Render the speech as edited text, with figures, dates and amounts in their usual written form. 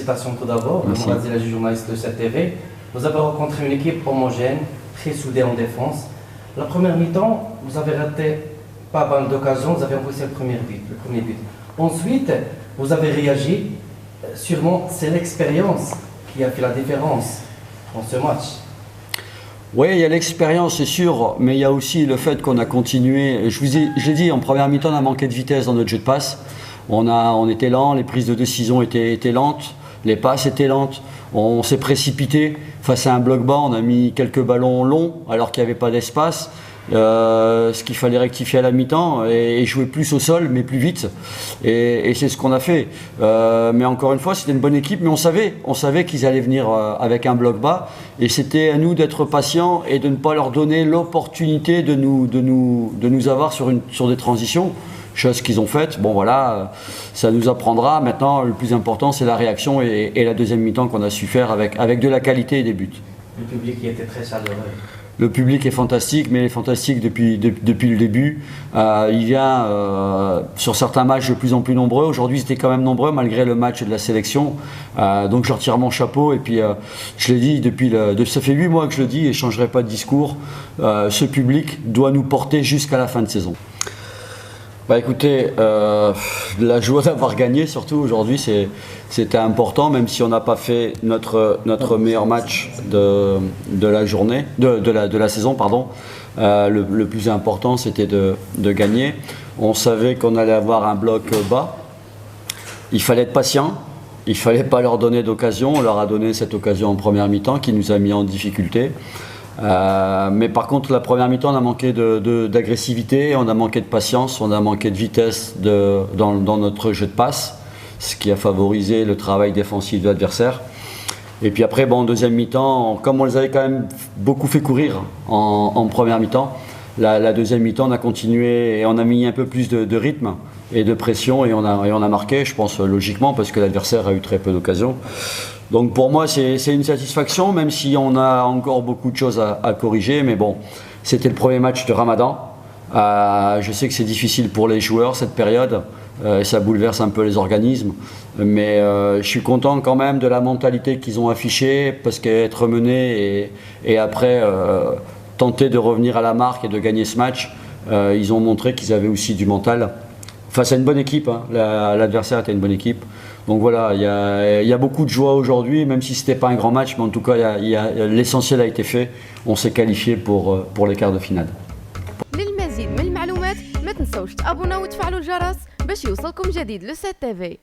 félicitations tout d'abord. Merci. Mourad Zelagi, journaliste de cette TV. Vous avez rencontré une équipe homogène, très soudée en défense. La première mi-temps, vous avez raté pas mal d'occasions, vous avez encaissé le premier but. Ensuite, vous avez réagi. Sûrement, c'est l'expérience qui a fait la différence dans ce match. Oui, il y a l'expérience, c'est sûr, mais il y a aussi le fait qu'on a continué. Je l'ai dit, en première mi-temps, on a manqué de vitesse dans notre jeu de passe. On était lent, les prises de décision étaient lentes, les passes étaient lentes. On s'est précipité face à un bloc bas, on a mis quelques ballons longs alors qu'il n'y avait pas d'espace. Ce qu'il fallait rectifier à la mi-temps et jouer plus au sol mais plus vite et c'est ce qu'on a fait, mais encore une fois c'était une bonne équipe, mais on savait qu'ils allaient venir avec un bloc bas et c'était à nous d'être patients et de ne pas leur donner l'opportunité de nous avoir sur des transitions, chose qu'ils ont faite. Bon voilà, ça nous apprendra. Maintenant le plus important c'est la réaction et la deuxième mi-temps qu'on a su faire avec de la qualité et des buts. Le public qui était très chaleureux. Le public est fantastique, mais il est fantastique depuis le début. Il vient sur certains matchs de plus en plus nombreux. Aujourd'hui, ils étaient quand même nombreux malgré le match de la sélection. Donc je leur tire mon chapeau. Et puis, je l'ai dit, ça fait 8 mois que je le dis et je ne changerai pas de discours. Ce public doit nous porter jusqu'à la fin de saison. Bah écoutez, la joie d'avoir gagné surtout aujourd'hui, c'était important, même si on n'a pas fait notre meilleur match de la journée, de la saison, pardon. Le plus important, c'était de gagner. On savait qu'on allait avoir un bloc bas. Il fallait être patient. Il ne fallait pas leur donner d'occasion. On leur a donné cette occasion en première mi-temps qui nous a mis en difficulté. Mais par contre, la première mi-temps, on a manqué d'agressivité, on a manqué de patience, on a manqué de vitesse dans notre jeu de passe, ce qui a favorisé le travail défensif de l'adversaire. Et puis après, en deuxième mi-temps, comme on les avait quand même beaucoup fait courir en première mi-temps, la deuxième mi-temps, on a continué et on a mis un peu plus de rythme et de pression et on a marqué, je pense logiquement, parce que l'adversaire a eu très peu d'occasions. Donc pour moi c'est une satisfaction, même si on a encore beaucoup de choses à corriger, mais bon, c'était le premier match de Ramadan. Je sais que c'est difficile pour les joueurs cette période, ça bouleverse un peu les organismes, mais je suis content quand même de la mentalité qu'ils ont affichée, parce qu'être mené et après tenter de revenir à la marque et de gagner ce match, ils ont montré qu'ils avaient aussi du mental. Face à une bonne équipe, hein. L'adversaire était une bonne équipe. Donc voilà, il y a beaucoup de joie aujourd'hui, même si ce n'était pas un grand match, mais en tout cas, l'essentiel a été fait. On s'est qualifié pour les quarts de finale. للمزيد من المعلومات ما تنسوش تابوناو وتفعلوا الجرس باش يوصلكم جديد لو 7 TV.